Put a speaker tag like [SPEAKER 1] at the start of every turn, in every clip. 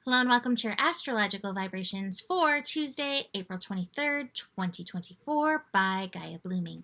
[SPEAKER 1] Hello and welcome to your astrological vibrations for Tuesday, April 23rd, 2024 by Gaia Blooming.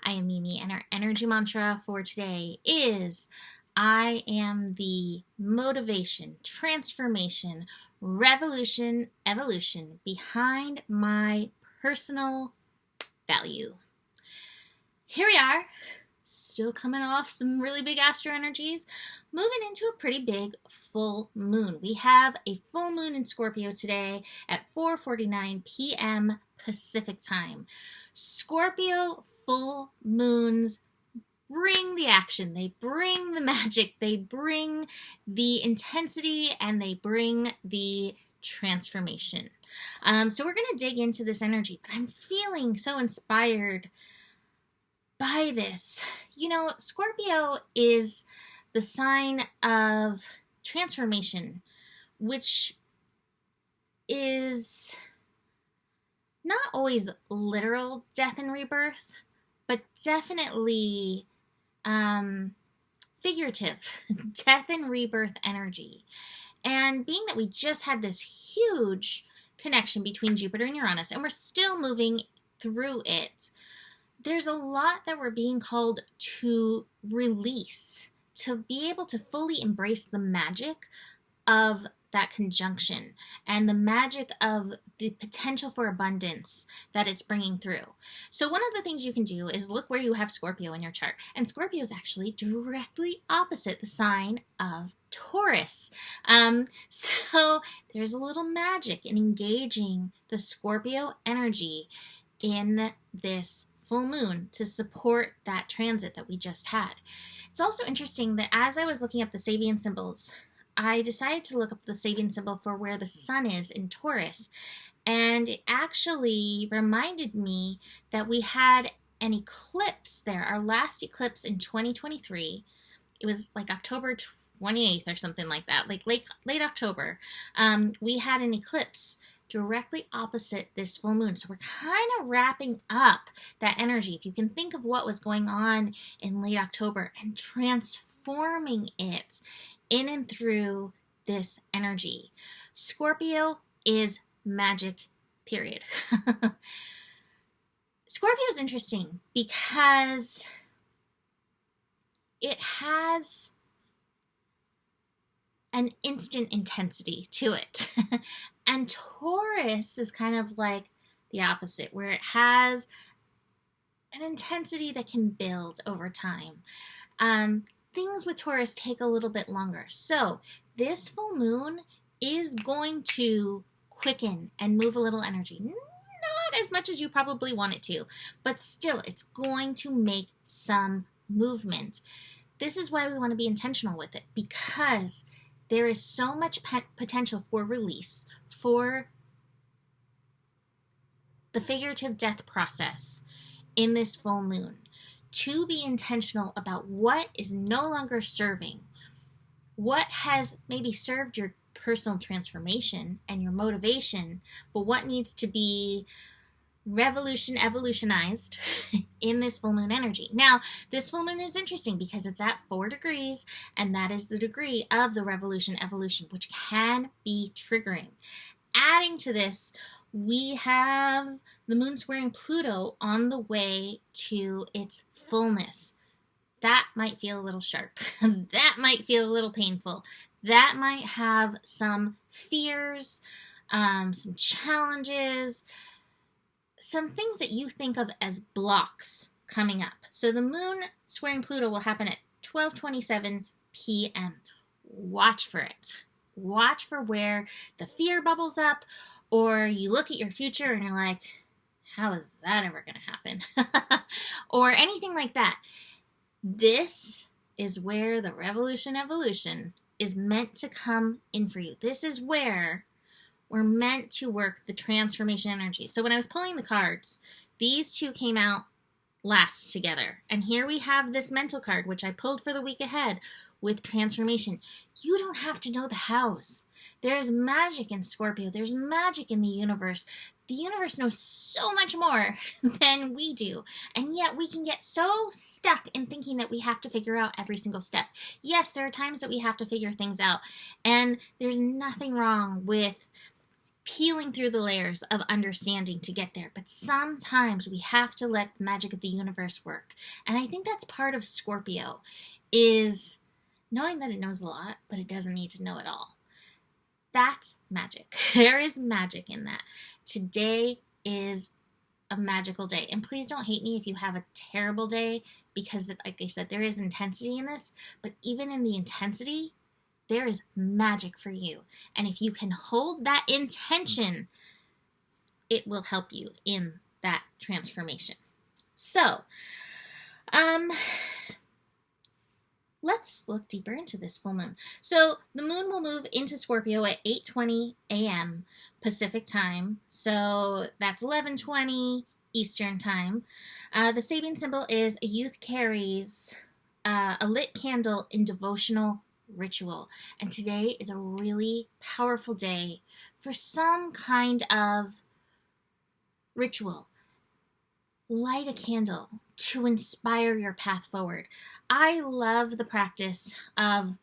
[SPEAKER 1] I am Mimi and our energy mantra for today is I am the motivation, transformation, revolution, evolution behind my personal value. Here we are, still coming off some really big astro energies, moving into a pretty big full moon. We have a full moon in Scorpio today at 4:49 p.m. Pacific time. Scorpio full moons bring the action, they bring the magic, they bring the intensity, and they bring the transformation. So we're going to dig into this energy, but I'm feeling so inspired by this. You know, Scorpio is the sign of transformation, which is not always literal death and rebirth, but definitely figurative death and rebirth energy. And being that we just had this huge connection between Jupiter and Uranus, and we're still moving through it, there's a lot that we're being called to release, to be able to fully embrace the magic of that conjunction and the magic of the potential for abundance that it's bringing through. So one of the things you can do is look where you have Scorpio in your chart. And Scorpio is actually directly opposite the sign of Taurus. So there's a little magic in engaging the Scorpio energy in this full moon to support that transit that we just had. It's also interesting that as I was looking up the Sabian symbols, I decided to look up the Sabian symbol for where the sun is in Taurus, and it actually reminded me that we had an eclipse there, our last eclipse in 2023. It was like October 28th or something like that, like late October. We had an eclipse directly opposite this full moon. So we're kind of wrapping up that energy. If you can think of what was going on in late October and transforming it in and through this energy. Scorpio is magic, period. Scorpio is interesting because it has an instant intensity to it. And Taurus is kind of like the opposite, where it has an intensity that can build over time. Things with Taurus take a little bit longer. So this full moon is going to quicken and move a little energy. Not as much as you probably want it to, but still it's going to make some movement. This is why we want to be intentional with it, because there is so much potential for release, for the figurative death process in this full moon, to be intentional about what is no longer serving, what has maybe served your personal transformation and your motivation, but what needs to be evolutionized in this full moon energy. Now, this full moon is interesting because it's at 4 degrees, and that is the degree of the evolution, which can be triggering. Adding to this, we have the moon squaring Pluto on the way to its fullness. That might feel a little sharp. That might feel a little painful. That might have some fears, some challenges, some things that you think of as blocks coming up. So the moon squaring Pluto will happen at 12:27 p.m. Watch for it. Watch for where the fear bubbles up, or you look at your future and you're like, how is that ever going to happen? Or anything like that. This is where the evolution is meant to come in for you. This is where we're meant to work the transformation energy. So when I was pulling the cards, these two came out last together. And here we have this mental card, which I pulled for the week ahead with transformation. You don't have to know the hows. There's magic in Scorpio. There's magic in the universe. The universe knows so much more than we do. And yet we can get so stuck in thinking that we have to figure out every single step. Yes, there are times that we have to figure things out. And there's nothing wrong with peeling through the layers of understanding to get there. But sometimes we have to let the magic of the universe work. And I think that's part of Scorpio, is knowing that it knows a lot, but it doesn't need to know it all. That's magic. There is magic in that. Today is a magical day. And please don't hate me if you have a terrible day, because, like I said, there is intensity in this. But even in the intensity, there is magic for you. And if you can hold that intention, it will help you in that transformation. So, let's look deeper into this full moon. So the moon will move into Scorpio at 8:20 a.m. Pacific time. So that's 11:20 Eastern time. The Sabian symbol is a youth carries a lit candle in devotional ritual. And today is a really powerful day for some kind of ritual. Light a candle to inspire your path forward. I love the practice of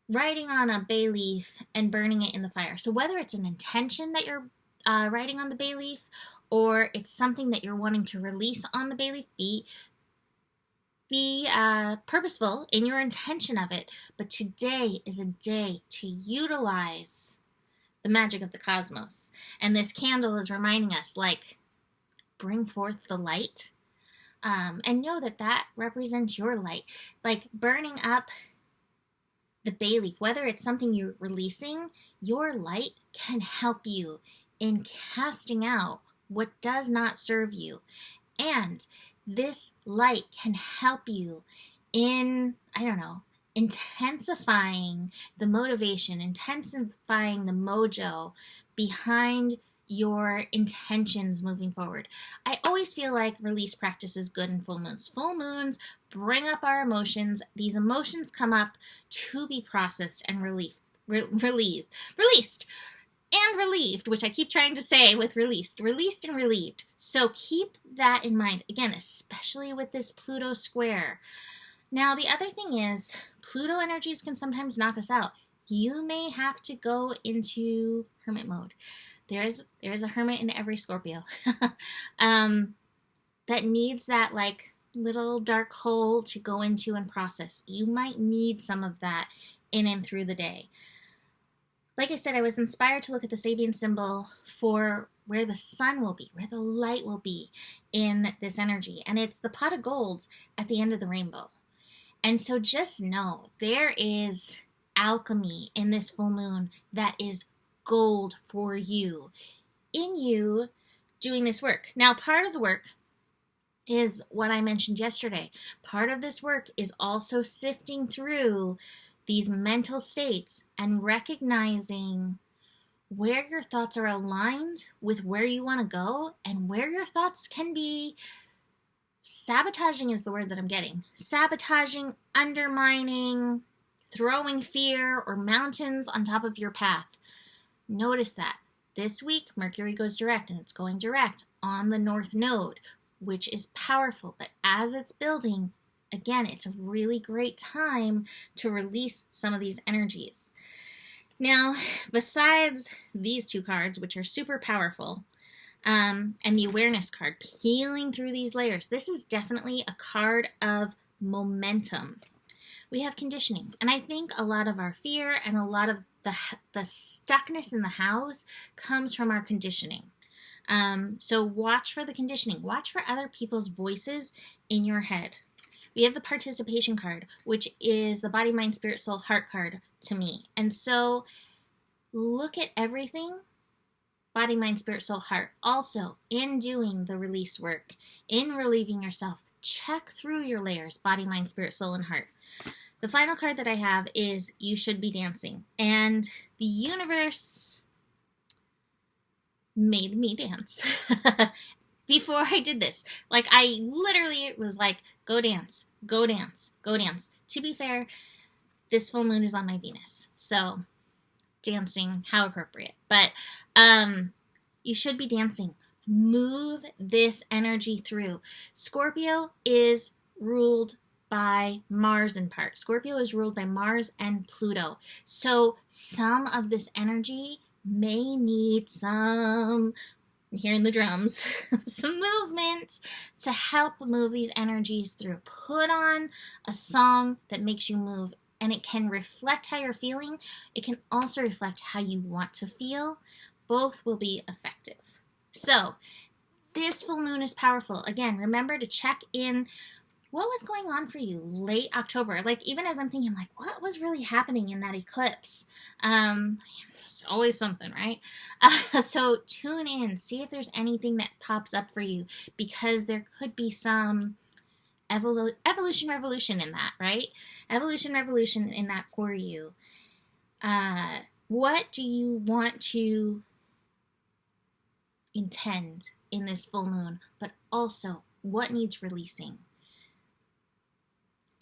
[SPEAKER 1] writing on a bay leaf and burning it in the fire. So whether it's an intention that you're writing on the bay leaf, or it's something that you're wanting to release on the bay leaf, be purposeful in your intention of it. But today is a day to utilize the magic of the cosmos. And this candle is reminding us, like, bring forth the light, and know that that represents your light. Like burning up the bay leaf, whether it's something you're releasing, your light can help you in casting out what does not serve you. And this light can help you in, intensifying the motivation, intensifying the mojo behind your intentions moving forward. I always feel like release practice is good in full moons. Full moons bring up our emotions. These emotions come up to be processed and released, and relieved, which I keep trying to say with released and relieved. So keep that in mind, again, especially with this Pluto square. Now, the other thing is, Pluto energies can sometimes knock us out. You may have to go into hermit mode. There's a hermit in every Scorpio that needs that like little dark hole to go into and process. You might need some of that in and through the day. Like I said, I was inspired to look at the Sabian symbol for where the sun will be, where the light will be in this energy. And it's the pot of gold at the end of the rainbow. And so just know there is alchemy in this full moon that is gold for you, in you doing this work. Now, part of the work is what I mentioned yesterday. Part of this work is also sifting through these mental states and recognizing where your thoughts are aligned with where you want to go, and where your thoughts can be sabotaging is the word that I'm getting. Sabotaging, undermining, throwing fear or mountains on top of your path. Notice that. This week, Mercury goes direct, and it's going direct on the North Node, which is powerful. But as it's building, again, it's a really great time to release some of these energies. Now, besides these two cards, which are super powerful, and the awareness card, peeling through these layers, this is definitely a card of momentum. We have conditioning, and I think a lot of our fear and a lot of the stuckness in the house comes from our conditioning. So watch for the conditioning. Watch for other people's voices in your head. We have the participation card, which is the body, mind, spirit, soul, heart card to me. And so look at everything, body, mind, spirit, soul, heart. Also, in doing the release work, in relieving yourself, check through your layers, body, mind, spirit, soul, and heart. The final card that I have is You Should Be Dancing. And the universe made me dance before I did this. Like, I literally was like, go dance, go dance, go dance. To be fair, this full moon is on my Venus. So, dancing, how appropriate. But You should be dancing. Move this energy through. Scorpio is ruled by Mars in part. Scorpio is ruled by Mars and Pluto. So some of this energy may need some, I'm hearing the drums, some movement to help move these energies through. Put on a song that makes you move, and it can reflect how you're feeling. It can also reflect how you want to feel. Both will be effective. So this full moon is powerful. Again, remember to check in what was going on for you late October. Like, even as I'm thinking, I'm like, what was really happening in that eclipse? There's always something, right? So tune in, see if there's anything that pops up for you, because there could be some evolution revolution in that, right? Evolution revolution in that for you. What do you want to intend in this full moon, but also what needs releasing?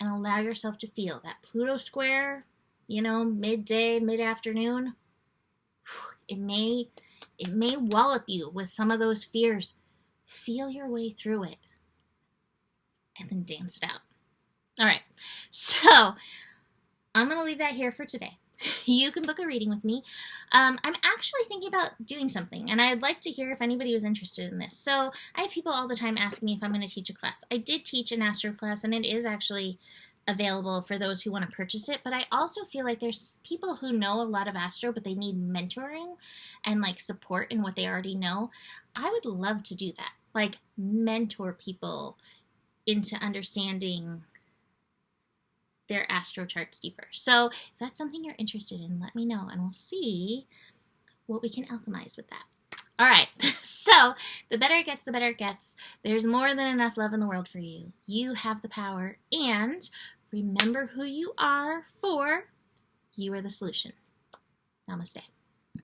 [SPEAKER 1] And allow yourself to feel that Pluto square, midday, mid-afternoon. It may wallop you with some of those fears. Feel your way through it and then dance it out. All right, so I'm going to leave that here for today. You can book a reading with me. I'm actually thinking about doing something, and I'd like to hear if anybody was interested in this. So I have people all the time asking me if I'm going to teach a class. I did teach an astro class, and it is actually available for those who want to purchase it. But I also feel like there's people who know a lot of astro, but they need mentoring and like support in what they already know. I would love to do that, like mentor people into understanding their astro charts deeper. So if that's something you're interested in, let me know, and we'll see what we can alchemize with that. All right, so the better it gets, the better it gets. There's more than enough love in the world for you. You have the power, and remember who you are, for you are the solution. Namaste.